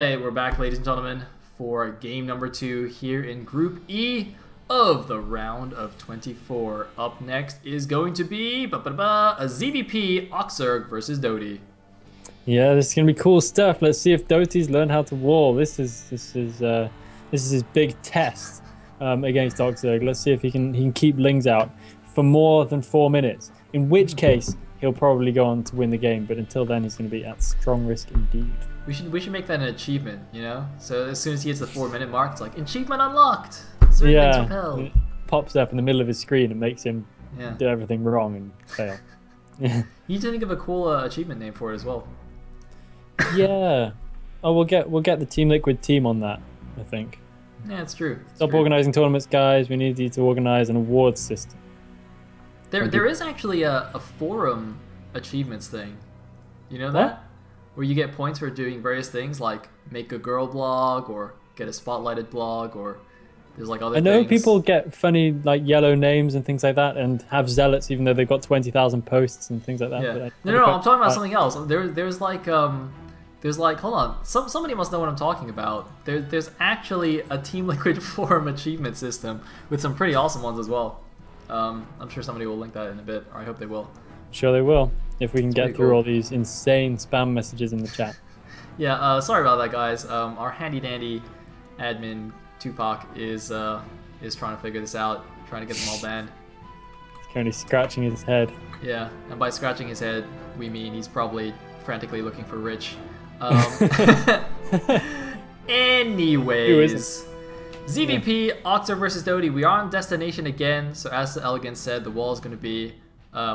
Hey, we're back, ladies and gentlemen, for game number 2 here in Group E of the round of 24. Up next is going to be a ZVP OctZerg versus dOTY. Yeah, this is gonna be cool stuff. Let's see if dOTY's learned how to wall. This is his big test against OctZerg. Let's see if he can keep Lings out for more than 4 minutes. In which case, he'll probably go on to win the game. But until then, he's gonna be at strong risk indeed. We should make that an achievement, you know? So as soon as he hits the 4-minute mark, it's like, achievement unlocked! Yeah, it pops up in the middle of his screen and makes him do everything wrong and fail. You need to think of a cool achievement name for it as well. Yeah. Oh, we'll get the Team Liquid team on that, I think. Yeah, it's true. Stop organizing tournaments, guys. We need you to organize an awards system. There is actually a forum achievements thing. You know that? What? Where you get points for doing various things like make a girl blog or get a spotlighted blog, or there's like other things. I know people get funny like yellow names and things like that and have zealots even though they've got 20,000 posts and things like that. Yeah. But No, I'm talking about something else. There's like hold on. Somebody must know what I'm talking about. There's actually a Team Liquid forum achievement system with some pretty awesome ones as well. I'm sure somebody will link that in a bit, or I hope they will. Sure they will, if we can get through all these insane spam messages in the chat. Yeah, sorry about that, guys. Our handy dandy admin Tupac is trying to figure this out, trying to get them all banned. He's currently scratching his head. Yeah, and by scratching his head, we mean he's probably frantically looking for Rich. Anyways, ZVP OctZerg versus dOTY. We are on destination again, so as the Elegant said, the wall is going to be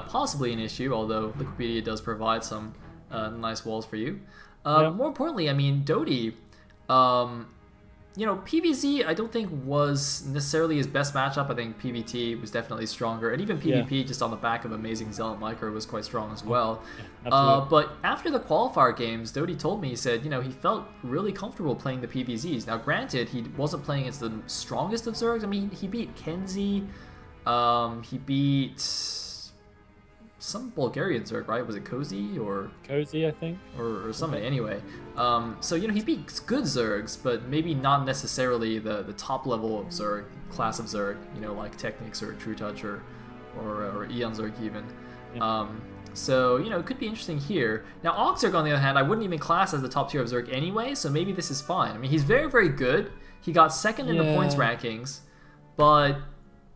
possibly an issue, although Liquipedia does provide some nice walls for you. More importantly, I mean, dOTY, you know, PvZ I don't think was necessarily his best matchup. I think PvT was definitely stronger, and even PvP just on the back of Amazing Zealot Micro was quite strong as well. But after the qualifier games, dOTY told me, he said, you know, he felt really comfortable playing the PvZs. Now granted, he wasn't playing against the strongest of Zergs. I mean, he beat Kenzie, he beat some Bulgarian Zerg, right? Was it Cozy or Cozy, I think, or somebody? Anyway, so you know, he beat good Zergs, but maybe not necessarily the top level of Zerg, class of Zerg. You know, like Technics or True Touch or Eon Zerg even. So you know, it could be interesting here. Now OctZerg, on the other hand, I wouldn't even class as the top tier of Zerg anyway, so maybe this is fine. I mean, he's very, very good. He got second in the points rankings, but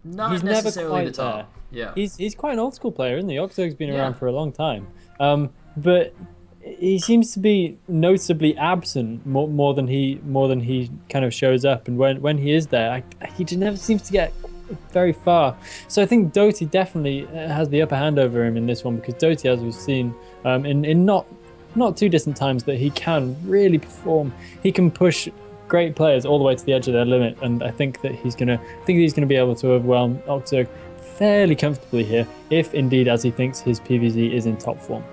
not necessarily the top. There. Yeah, he's quite an old school player, isn't he? OctZerg's been around for a long time, but he seems to be noticeably absent more than he kind of shows up. And when he is there, he just never seems to get very far. So I think dOTY definitely has the upper hand over him in this one, because dOTY, as we've seen in not too distant times, that he can really perform. He can push great players all the way to the edge of their limit, and I think that he's gonna be able to overwhelm OctZerg fairly comfortably here, if indeed, as he thinks, his PvZ is in top form.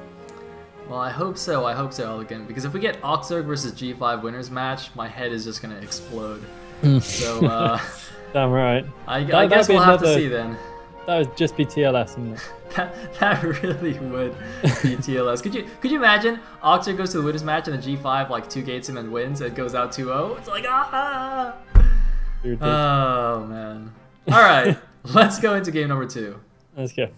Well, I hope so, Elegant, because if we get OctZerg versus G5 winners match, my head is just gonna explode. So, damn right. I guess we'll have to see then. That would just be TLS, wouldn't it? That really would be TLS. Could you imagine OctZerg goes to the winners match and the G5 like 2-gates him and wins? It goes out 2-0. It's like oh man. All right, let's go into game number 2. Let's go.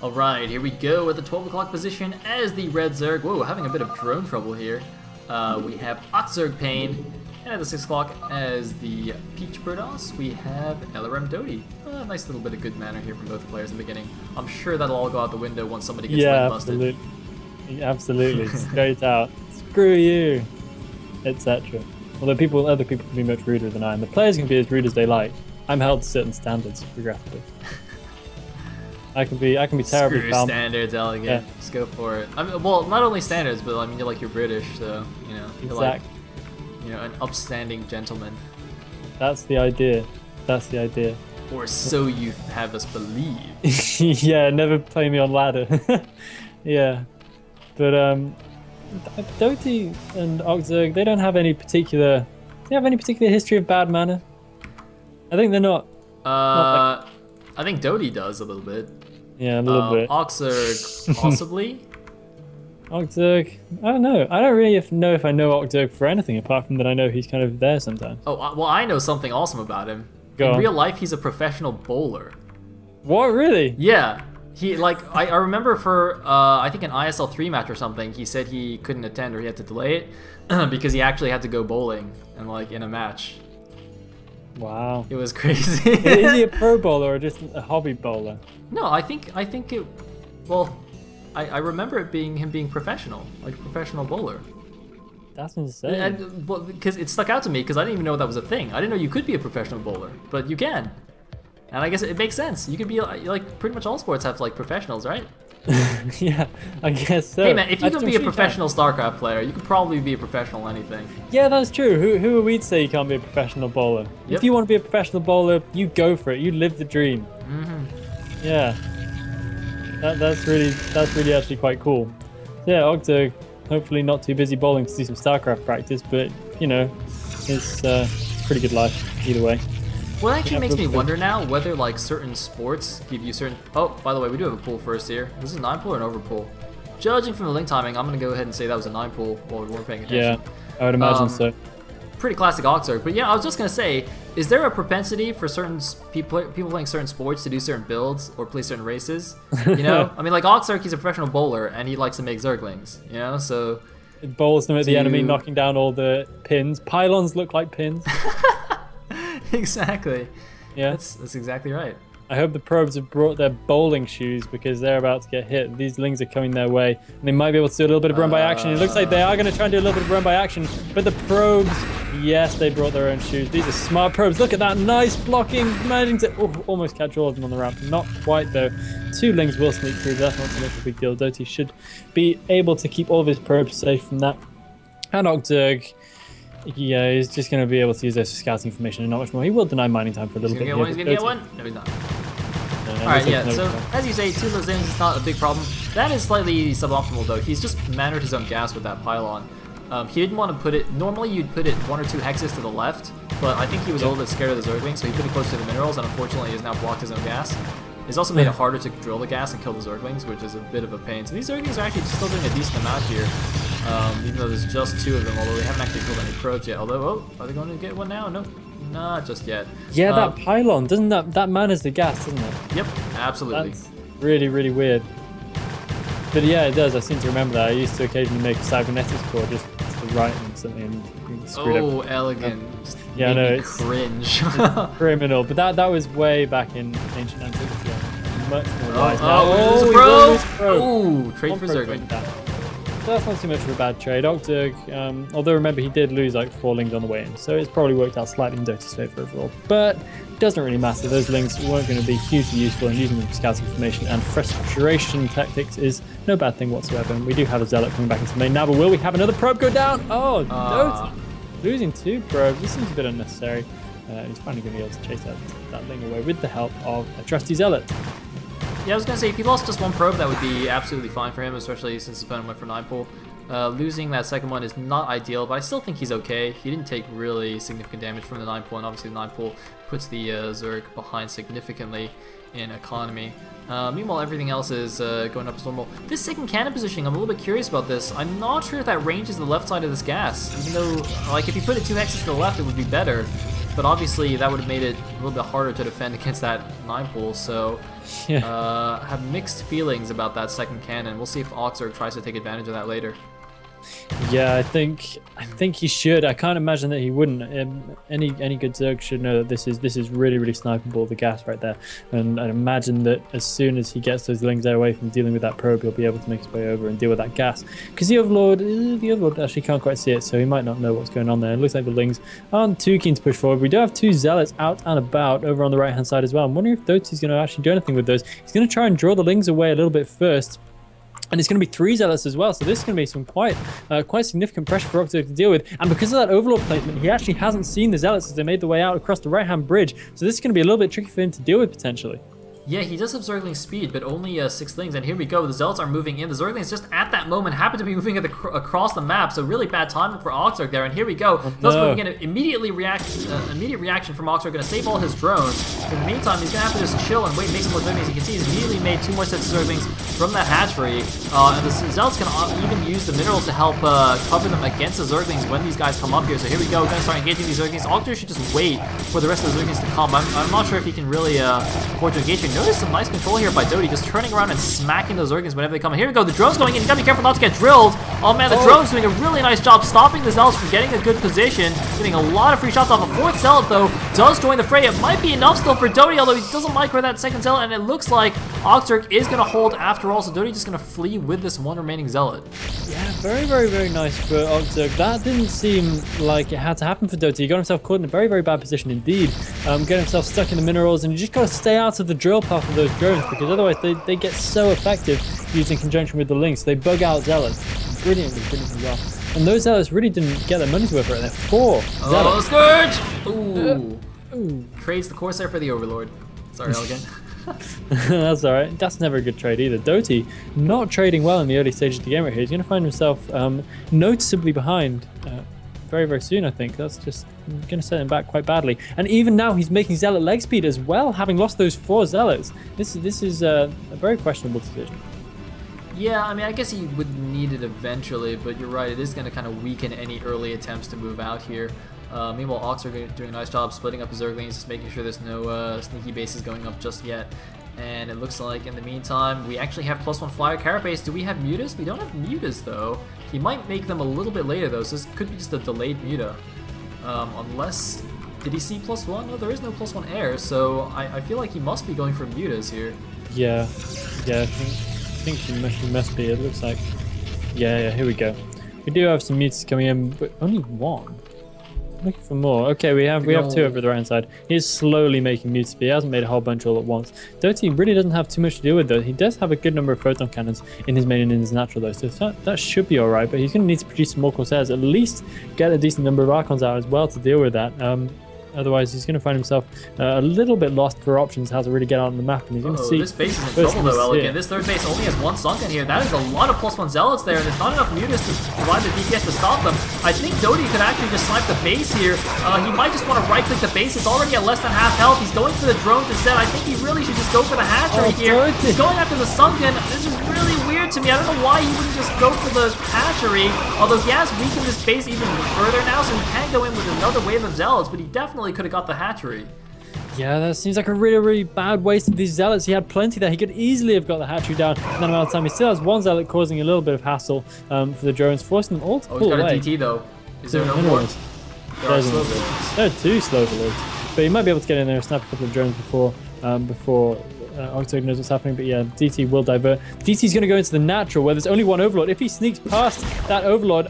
Alright, here we go at the 12 o'clock position as the Red Zerg. Whoa, having a bit of drone trouble here. We have OctZerg Pain, and at the 6 o'clock as the Peach Birdos, we have LRM dOTY. A nice little bit of good manner here from both the players in the beginning. I'm sure that'll all go out the window once somebody gets leg busted. Absolutely. Straight out. Screw you, etc. Although other people can be much ruder than I am. The players can be as rude as they like. I'm held to certain standards, regrettably. I can be terribly Screw calm. standards, elegant. Yeah. Just go for it. I mean, well, not only standards, but I mean, you're British, so you're like, an upstanding gentleman. That's the idea. That's the idea. Or so you have us believe. Yeah, never play me on ladder. Yeah, but dOTY and OctZerg, they don't have any particular. Do they have any particular history of bad mana? I think they're not. I think dOTY does a little bit. Yeah, a little bit. OctZerg, possibly. OctZerg, I don't know. I don't really know if I know OctZerg for anything apart from that I know he's kind of there sometimes. Oh, well, I know something awesome about him. In real life, he's a professional bowler. What, really? Yeah. He, like, I remember for, I think an ISL3 match or something, he said he couldn't attend or he had to delay it because he actually had to go bowling and, like, in a match. Wow. It was crazy. Is he a pro bowler or just a hobby bowler? No, I think it, well, I remember it being him being professional, like a professional bowler. That's insane. And, well, because it stuck out to me because I didn't even know that was a thing. I didn't know you could be a professional bowler, but you can. And I guess it makes sense. You could be like pretty much all sports have like professionals, right? Yeah, I guess so. Hey man, if you can be a professional StarCraft player, you could probably be a professional anything. Yeah, that's true. Who are we to say you can't be a professional bowler? Yep. If you want to be a professional bowler, you go for it. You live the dream. Yeah. That's really actually quite cool. Yeah, OctZerg, hopefully not too busy bowling to do some StarCraft practice, but it's pretty good life either way. Well, it actually makes me wonder now whether like certain sports give you certain. Oh, by the way, we do have a pool first here. This is a 9 pool or an over pool? Judging from the link timing, I'm gonna go ahead and say that was a 9 pool while we weren't paying attention. Yeah, I would imagine so. Pretty classic OctZerg, but yeah, I was just gonna say, is there a propensity for certain people playing certain sports to do certain builds or play certain races? You know, I mean, like OctZerg, he's a professional bowler and he likes to make Zerglings. You know, so it bowls them at the enemy, knocking down all the pins. Pylons look like pins. Exactly. Yeah, that's exactly right. I hope the probes have brought their bowling shoes because they're about to get hit. These lings are coming their way, and they might be able to do a little bit of run by action. It looks like they are going to try and do a little bit of run by action, but the probes, yes, they brought their own shoes. These are smart probes. Look at that, nice blocking, managing to almost catch all of them on the ramp. Not quite though. 2 lings will sneak through. That's not so much of a big deal. dOTY should be able to keep all of his probes safe from that. And OctZerg, yeah, he's just going to be able to use those for scouting information and not much more. He will deny mining time for a little bit. He's going to get one? No, he's not. Alright, yeah, so as you say, 2 of those things is not a big problem. That is slightly suboptimal though. He's just mannered his own gas with that pylon. He didn't want to put it, normally you'd put it 1 or 2 hexes to the left, but I think he was a little bit scared of the Zerglings, so he put it close to the minerals, and unfortunately he has now blocked his own gas. It's also made it harder to drill the gas and kill the Zerglings, which is a bit of a pain. So these Zerglings are actually still doing a decent amount here, even though there's just 2 of them, although they haven't actually killed any probes yet. Although, oh, are they going to get one now? No. Not just yet. Yeah, that pylon, doesn't that mana's the gas, doesn't it? Yep, absolutely. That's really, really weird. But yeah, it does. I seem to remember that. I used to occasionally make a cybernetics core just to write and something and screwed up. Oh, elegant. Yeah, I know, it's cringe. It's criminal. But that was way back in ancient antiquity. Much more wise now. Oh, trade for Zergling. So that's not too much of a bad trade. OctZerg, although remember he did lose like 4 lings on the way in, so it's probably worked out slightly in dOTY's favour overall. But it doesn't really matter. Those lings weren't going to be hugely useful, and using them for scouting information and frustration tactics is no bad thing whatsoever. And we do have a Zealot coming back into the main now, but will we have another probe go down? Oh, dOTY losing 2 probes. This seems a bit unnecessary. He's finally going to be able to chase that ling away with the help of a trusty Zealot. Yeah, I was going to say, if he lost just 1 probe, that would be absolutely fine for him, especially since his opponent went for 9 pool. Losing that second one is not ideal, but I still think he's okay. He didn't take really significant damage from the 9 pool, and obviously the 9 pool puts the Zerg behind significantly in economy. Meanwhile, everything else is going up as normal. This second cannon positioning, I'm a little bit curious about this. I'm not sure if that ranges the left side of this gas, even though, like, if you put it 2 hexes to the left, it would be better. But obviously, that would have made it a little bit harder to defend against that 9 pool, so have mixed feelings about that second cannon. We'll see if OctZerg tries to take advantage of that later. Yeah, I think he should. I can't imagine that he wouldn't. Any good Zerg should know that this is really sniperable, the gas right there. And I imagine that as soon as he gets those Lings away from dealing with that probe, he'll be able to make his way over and deal with that gas. Because the Overlord actually can't quite see it, so he might not know what's going on there. It looks like the Lings aren't too keen to push forward. We do have 2 Zealots out and about over on the right hand side as well. I'm wondering if dOTY's going to actually do anything with those. He's going to try and draw the Lings away a little bit first. And it's going to be 3 Zealots as well, so this is going to be some quite significant pressure for OctZerg to deal with. And because of that Overlord placement, he actually hasn't seen the Zealots as they made their way out across the right-hand bridge. So this is going to be a little bit tricky for him to deal with, potentially. Yeah, he does have Zergling speed, but only 6 Lings, and here we go. The Zealots are moving in. The Zerglings just at that moment happen to be moving across the map, so really bad timing for OctZerg there. And here we go. Oh, no. Moving in, immediate reaction from OctZerg, going to save all his drones. In the meantime, he's going to have to just chill and wait, make some more Zerglings. You can see he's immediately made 2 more sets of Zerglings from that hatchery, and the Zealots can even use the minerals to help cover them against the Zerglings when these guys come up here. So here we go, going to start engaging these Zerglings. OctZerg should just wait for the rest of the Zerglings to come. I'm not sure if he can really afford to engage here. Notice some nice control here by dOTY, just turning around and smacking those Zerglings whenever they come in. Here we go, the drone's going in. You gotta be careful not to get drilled. Oh man, the drone's doing a really nice job stopping the Zealots from getting a good position, getting a lot of free shots off. A 4th Zealot, though, does join the fray. It might be enough still for dOTY, although he doesn't micro that 2nd Zealot, and it looks like OctZerg is gonna hold after all, so dOTY just gonna flee with this 1 remaining Zealot. Yeah, very nice for OctZerg. That didn't seem like it had to happen for dOTY. He got himself caught in a very bad position indeed. Getting himself stuck in the minerals, and you just gotta stay out of the drill path of those drones, because otherwise they get so effective used in conjunction with the Lings. They bug out Zealots brilliantly well. And those Zealots really didn't get their money's worth right there. 4 Zealots. Scourge! Ooh. Trades the Corsair for the Overlord. Sorry, Elegant. That's alright. That's never a good trade either. dOTY not trading well in the early stages of the game right here. He's going to find himself noticeably behind very soon, I think. That's just going to set him back quite badly. And even now, he's making Zealot leg speed as well, having lost those 4 Zealots. This is a very questionable decision. Yeah, I mean, I guess he would need it eventually, but you're right, it is going to kind of weaken any early attempts to move out here. Meanwhile, OctZerg are doing a nice job splitting up his Zerglings, just making sure there's no sneaky bases going up just yet. And it looks like in the meantime, we actually have +1 flyer carapace. Do we have mutas? We don't have mutas though. He might make them a little bit later though, so this could be just a delayed muta. Unless, did he see +1? No, there is no +1 air, so I feel like he must be going for mutas here. Yeah, I think she must be. It looks like, yeah, here we go. We do have some mutas coming in, but only 1. Looking for more. Okay, we have 2 over the right hand side. He is slowly making mutas, but he hasn't made a whole bunch all at once. dOTY really doesn't have too much to do with though. He does have a good number of photon cannons in his main and in his natural though, so that should be alright, but he's going to need to produce some more Corsairs, at least get a decent number of Archons out as well to deal with that. Otherwise, he's going to find himself a little bit lost for options how to really get out on the map, and he's going to see. This base is in trouble though, Elegant. This 3rd base only has 1 sunken here. That is a lot of +1 Zealots there, and there's not enough mutas to provide the DPS to stop them. I think dOTY could actually just snipe the base here. He might just want to right-click the base. It's already at less than half health. He's going for the drones instead. I think he really should just go for the hatchery here. He's going after the sunken. This is really weird to me. I don't know why he wouldn't just go for the hatchery, although he has weakened this base even further now, so he can go in with another wave of Zealots, but he definitely could have got the hatchery. Yeah, that seems like a really bad waste of these Zealots. He had plenty there. He could easily have got the hatchery down in that amount of time. He still has 1 Zealot causing a little bit of hassle for the drones, forcing them all to pull away. He's got a DT though. Is there no more? There are slow Overlords. There are 2 slow Overlords. But he might be able to get in there and snap a couple of drones before OctZerg knows what's happening, but yeah, dT will divert. dT's going to go into the natural where there's only 1 Overlord. If he sneaks past that Overlord,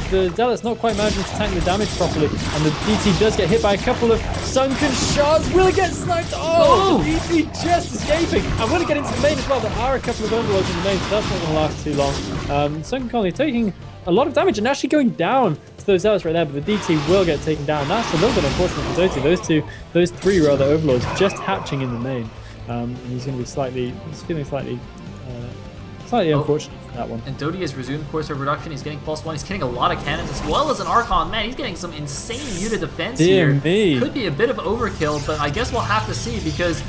the Zealot's not quite managing to tank the damage properly, and the dT does get hit by a couple of sunken shots. Will it get sniped? Oh, the dT just escaping. And will it get into the main as well? There are a couple of Overlords in the main, so that's not going to last too long. Sunken Colony taking a lot of damage and actually going down to those Zealots right there, but the DT will get taken down. That's a little bit unfortunate for dOTY. Those 3 rather Overlords just hatching in the main. And he's going to be feeling slightly unfortunate for that one. And dOTY has resumed Corsair reduction. He's getting +1. He's getting a lot of cannons as well as an Archon. Man, he's getting some insane muta defense here. Me. Could be a bit of overkill, but I guess we'll have to see because,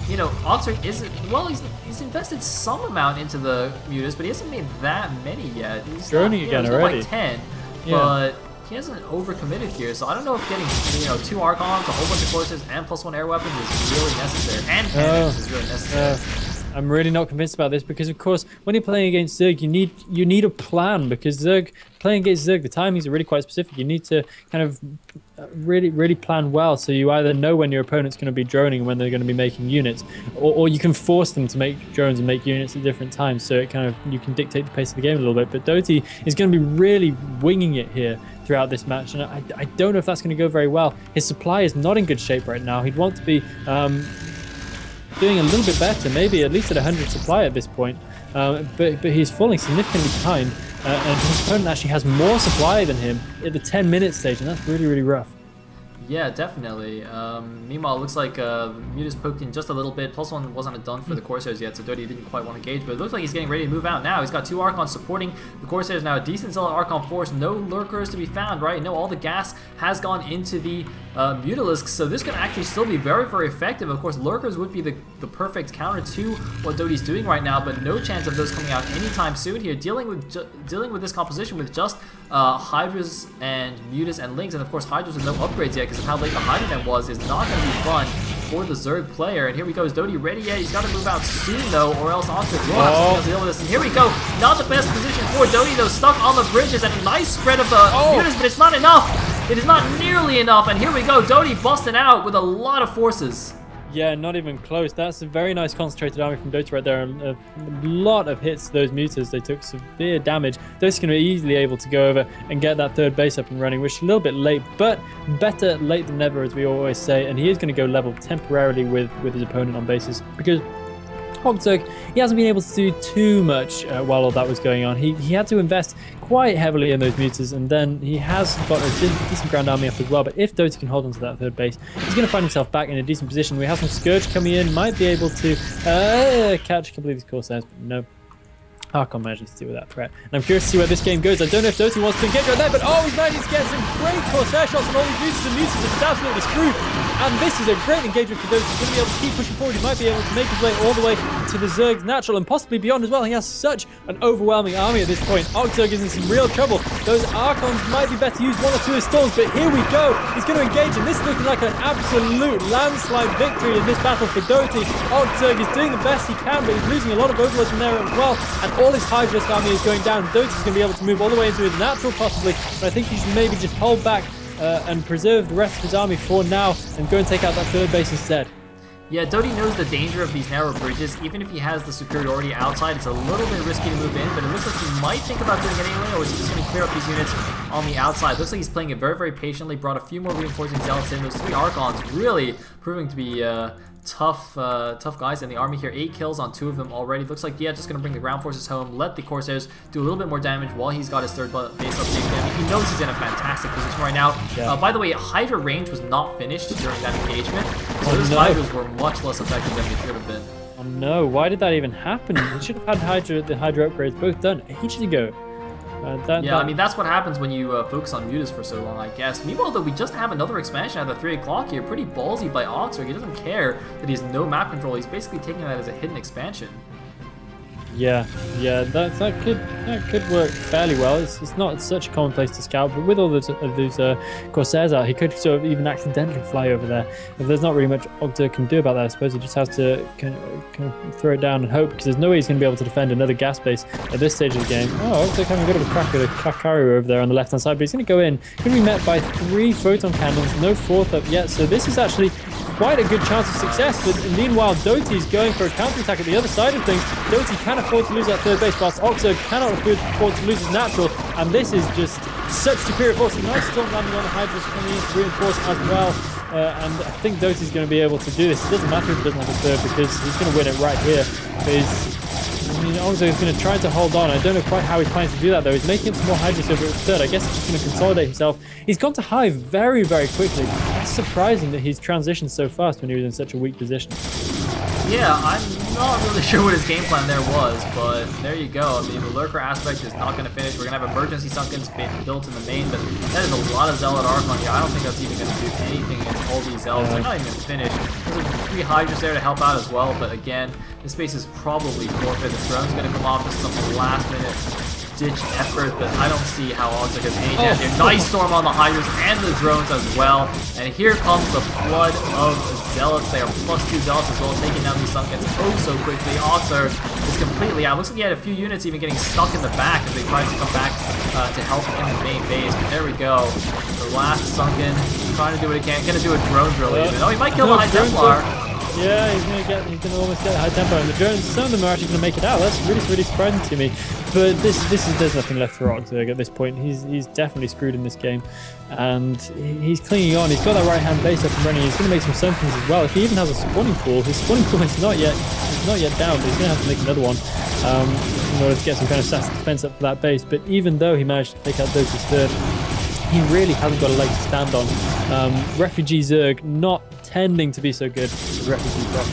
you know, OctZerg isn't, well, he's invested some amount into the mutas, but he hasn't made that many yet. He's droning again already. Like 10, but he hasn't overcommitted here, so I don't know if getting 2 Archons, a whole bunch of Corsairs, and +1 air weapons is really necessary, and cannons is really necessary. I'm really not convinced about this because, of course, when you're playing against Zerg, you need a plan because playing against Zerg, the timings are really quite specific. You need to kind of really plan well, so you either know when your opponent's going to be droning and when they're going to be making units, or you can force them to make drones and make units at different times, so it kind of you can dictate the pace of the game a little bit. But dOTY is going to be really winging it here throughout this match, and I don't know if that's going to go very well. His supply is not in good shape right now. He'd want to be doing a little bit better, maybe at least at 100 supply at this point, but he's falling significantly behind, and his opponent actually has more supply than him at the 10-minute stage, and that's really rough. Yeah, definitely. Meanwhile, it looks like Mutas poked in just a little bit. +1 wasn't done for the Corsairs yet, so dOTY didn't quite want to engage, but it looks like he's getting ready to move out now. He's got 2 Archons supporting the Corsairs now. A decent Zealot Archon force. No Lurkers to be found, right? No, all the gas has gone into the Mutalisks, so this can actually still be very effective. Of course, Lurkers would be the perfect counter to what dOTY's doing right now, but no chance of those coming out anytime soon here. Dealing with this composition with just Hydras and Mutas and Lings, and of course Hydras with no upgrades yet because of how late the Hydra Den was, is not going to be fun for the Zerg player. And here we go. Is dOTY ready yet? He's got to move out soon though, or else OctZerg will have something else to deal with this. And here we go. Not the best position for dOTY though, stuck on the bridges, and a nice spread of the Mutas, but it's not enough. It is not nearly enough. And here we go. dOTY busting out with a lot of forces. Yeah, not even close. That's a very nice concentrated army from dOTY right there. A lot of hits to those Mutas. They took severe damage. dOTY's going to be easily able to go over and get that 3rd base up and running, which is a little bit late, but better late than never, as we always say. And he is going to go level temporarily with his opponent on bases because OctZerg, he hasn't been able to do too much while all that was going on. He had to invest quite heavily in those Mutas, and then he has got a decent ground army up as well. But if dOTY can hold on to that 3rd base, he's going to find himself back in a decent position. We have some Scourge coming in, might be able to catch a couple of these Corsairs, but no. Archon manages to deal with that threat. And I'm curious to see where this game goes. I don't know if dOTY wants to engage right there, but he's managing to get some great Corsair shots on all these Mutas, and Mutas are just absolutely screwed. And this is a great engagement for dOTY. He's going to be able to keep pushing forward. He might be able to make his way all the way to the Zerg's natural and possibly beyond as well. He has such an overwhelming army at this point. OctZerg is in some real trouble. Those Archons might be better used 1 or 2 as storms, but here we go. He's going to engage, and this is looking like an absolute landslide victory in this battle for dOTY. OctZerg is doing the best he can, but he's losing a lot of overlords in there as well, and all his Hydra's army is going down. dOTY's going to be able to move all the way into his natural possibly, but I think he should maybe just hold back and preserve the rest of his army for now and go and take out that 3rd base instead. Yeah, dOTY knows the danger of these narrow bridges. Even if he has the superiority outside, it's a little bit risky to move in, but it looks like he might think about doing it anyway, or is he just going to clear up these units on the outside? Looks like he's playing it very patiently, brought a few more reinforcing zealots in. Those 3 Archons really proving to be tough guys in the army here. 8 kills on 2 of them already. Looks like, yeah, just going to bring the ground forces home, let the Corsairs do a little bit more damage while he's got his 3rd base up safe. I mean, he knows he's in a fantastic position right now. Yeah. By the way, Hydra range was not finished during that engagement, so those Hydras were much less effective than they should have been. Oh no, why did that even happen? We should have had the Hydra upgrades both done ages ago. I mean, that's what happens when you focus on Mutas for so long, I guess. Meanwhile, though, we just have another expansion at the 3 o'clock here. Pretty ballsy by OctZerg. He doesn't care that he has no map control. He's basically taking that as a hidden expansion. Yeah, that could work fairly well. It's not such a common place to scout, but with all those Corsairs out, he could sort of even accidentally fly over there. But there's not really much OctZerg can do about that. I suppose he just has to kind of throw it down and hope, because there's no way he's going to be able to defend another gas base at this stage of the game. OctZerg having a bit of a crack at a Kakaru over there on the left-hand side, but he's going to go in. Going to be met by 3 photon cannons, no 4th up yet, so this is actually quite a good chance of success. But meanwhile, dOTY's going for a counter-attack at the other side of things. dOTY can afford to lose that 3rd base, whilst OctZerg cannot afford to lose his natural, and this is just such superior force. A nice storm landing on the Hydras coming in to reinforce as well, and I think dOTY's going to be able to do this. It doesn't matter if he doesn't have a 3rd, because he's going to win it right here. OctZerg is going to try to hold on. I don't know quite how he's planning to do that though. He's making some more Hydras over at 3rd. I guess he's just going to consolidate himself. He's gone to Hive very quickly. That's surprising that he's transitioned so fast when he was in such a weak position. Yeah, I'm not really sure what his game plan there was, but there you go. I mean, the Lurker aspect is not going to finish. We're going to have emergency Sunkens built in the main, but that is a lot of Zealot Archon here. I don't think that's even going to do anything against all these Zealots. They're not even going to finish. There's 3 Hydras there to help out as well, but again, this base is probably forfeit. The drone's going to come off with some last minute ditch effort, but I don't see how OctZerg has any chance here. Nice storm on the Hydras and the drones as well. And here comes the flood of Zealots. They are +2 Zealots as well, taking down these Sunkens so quickly. OctZerg is completely out. Looks like he had a few units even getting stuck in the back as they tried to come back to help in the main base. But there we go. The last Sunken trying to do what he can. Gonna do a drone drill even. Oh, he might kill the High Templar. Yeah, he's gonna almost get the High Templar, and the drones, some of them are actually gonna make it out. That's really surprising to me. But there's nothing left for OctZerg at this point. He's definitely screwed in this game, and he's clinging on. He's got that right hand base up and running. He's gonna make some Sunkens as well. If he even has a spawning pool, his spawning pool is not yet down. But he's gonna have to make another one in order to get some kind of static defense up for that base. But even though he managed to take out dOTY's third, he really hasn't got a leg to stand on. Refugee Zerg not tending to be so good as Refugee Proc.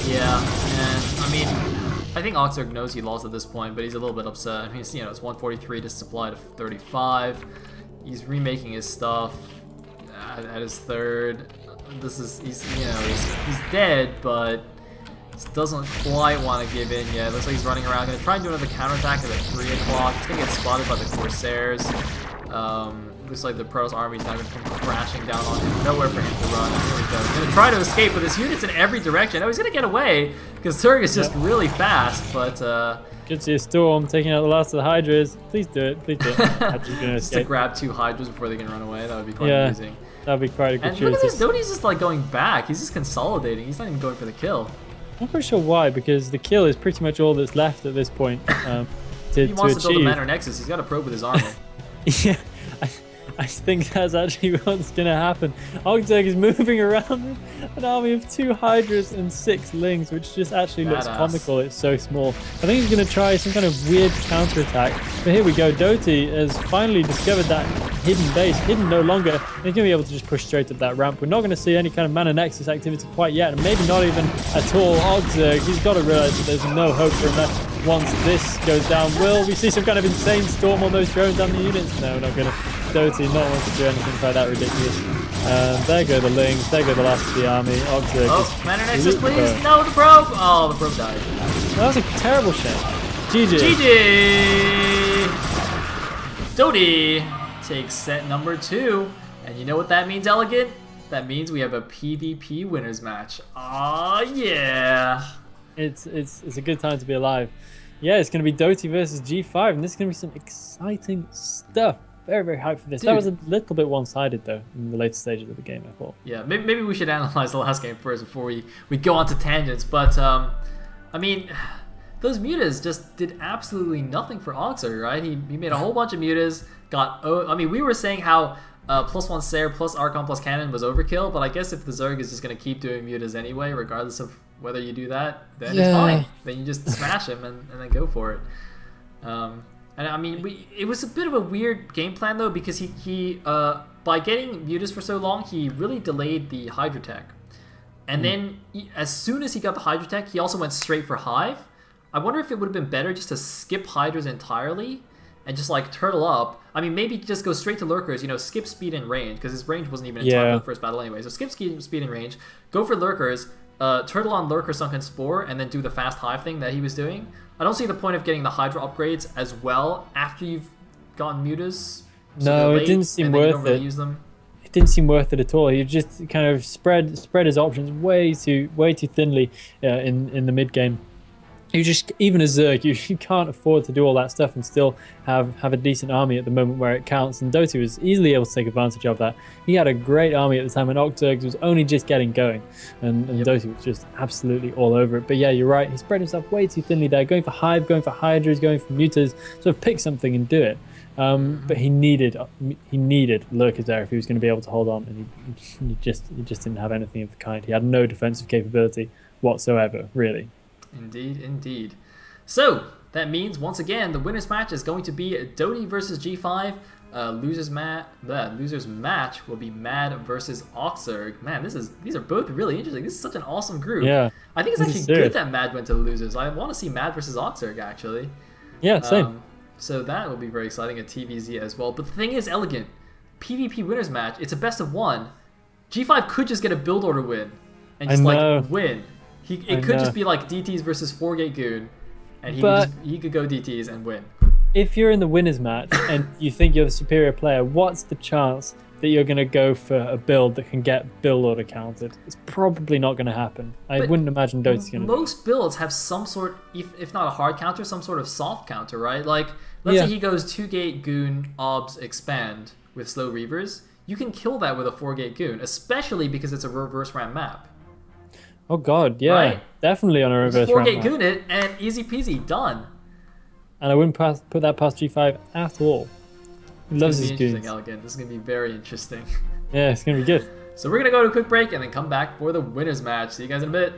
Yeah, and I mean, I think OctZerg knows he lost at this point, but he's a little bit upset. I mean, it's 143 to supply to 35. He's remaking his stuff at his third. He's dead, but doesn't quite want to give in yet. Looks like he's running around. Gonna try and do another counterattack at 3 o'clock. He's gonna get spotted by the Corsairs. Looks like the Protoss army is now gonna come crashing down on him. Nowhere for him to run. Here we go. He's gonna try to escape with his units in every direction. Oh, he's gonna get away because Zerg is just really fast. But good to see a storm taking out the last of the Hydras. Please do it. Please do it. Just to grab 2 Hydras before they can run away. That would be quite amusing. That'd be quite a good. And look at this. dOTY's just like going back. He's just consolidating. He's not even going for the kill. I'm not pretty sure why, because the kill is pretty much all that's left at this point. He wants to build a Manor Nexus. He's got to probe with his army. Yeah, I think that's actually what's going to happen. OctZerg is moving around with an army of 2 Hydras and 6 Lings, which just actually looks comical. It's so small. I think he's going to try some kind of weird counterattack. But here we go. dOTY has finally discovered that hidden base, hidden no longer. And he's going to be able to just push straight up that ramp. We're not going to see any kind of Manor Nexus activity quite yet, and maybe not even at all. OctZerg, he's got to realize that there's no hope for him left. Once this goes down, will we see some kind of insane storm on those drones down the units? No, we're not going to. dOTY not want to do anything like that ridiculous. There go the Lings, there go the last of the army. OctZerg. Oh, Manor Nexus, please! No, the probe! Oh, the probe died. That was a terrible shame. GG. GG! dOTY takes set number 2. And you know what that means, Elegant? That means we have a PvP winners match. Aw, yeah! It's a good time to be alive. Yeah, it's going to be dOTY versus G5, and this is going to be some exciting stuff. Very hyped for this. Dude. That was a little bit one-sided though in the later stages of the game, I thought. Yeah, maybe we should analyze the last game first before we go on to tangents. But I mean, those mutas just did absolutely nothing for OctZerg, right? He made a whole bunch of mutas. I mean, we were saying how +1 Sayer plus Archon plus Cannon was overkill, but I guess if the Zerg is just gonna keep doing mutas anyway, regardless of whether you do that, then it's fine. Then you just smash him and then go for it. And I mean, it was a bit of a weird game plan though, because he by getting mutas for so long, he really delayed the Hydrotech. And then as soon as he got the Hydrotech, he also went straight for Hive. I wonder if it would have been better just to skip Hydras entirely and just like turtle up. I mean, maybe just go straight to Lurkers, skip speed and range, because his range wasn't even in time for the first battle anyway. So skip speed and range, go for Lurkers, turtle on Lurker Sunken Spore, and then do the fast Hive thing that he was doing. I don't see the point of getting the Hydra upgrades as well after you've gotten mutas. No, it didn't seem worth it. It didn't seem worth it at all. He just kind of spread his options way too thinly in the mid game. You just, even as Zerg, you can't afford to do all that stuff and still have a decent army at the moment where it counts. And dOTY was easily able to take advantage of that. He had a great army at the time when OctZerg was only just getting going, and dOTY was just absolutely all over it. But yeah, you're right. He spread himself way too thinly there, going for Hive, going for Hydras, going for mutas. Sort of pick something and do it. But he needed Lurkers there if he was going to be able to hold on, and he just didn't have anything of the kind. He had no defensive capability whatsoever, really. Indeed, indeed. So that means once again the winners match is going to be dOTY versus G5. Losers match will be Mad versus OctZerg. Man, these are both really interesting. This is such an awesome group. Yeah, I think it's actually good that Mad went to the losers. I want to see Mad versus OctZerg actually. Yeah, same. So that will be very exciting at TVZ as well. But the thing is, Elegant, PvP winners match. It's a best of 1. G5 could just get a build order win and just like win. It could just be like DTs versus 4-Gate Goon, and But he could go DTs and win. if you're in the winners match and you think you're the superior player, what's the chance that you're going to go for a build that can get build order counted? It's probably not going to happen. I wouldn't imagine dOTY's going to. Most builds have some sort, if not a hard counter, some sort of soft counter, right? Like, let's say he goes 2-gate Goon, Obs, Expand with slow Reavers. You can kill that with a 4-gate Goon, especially because it's a reverse ramp map. Oh god, yeah, right? Definitely on a reverse ramp map. 4-gate Goon it, and easy peasy, done. And I wouldn't put that past G5 at all. He loves his goons. Elegant. This is going to be very interesting. Yeah, it's going to be good. So we're going to go to a quick break and then come back for the winners match. See you guys in a bit.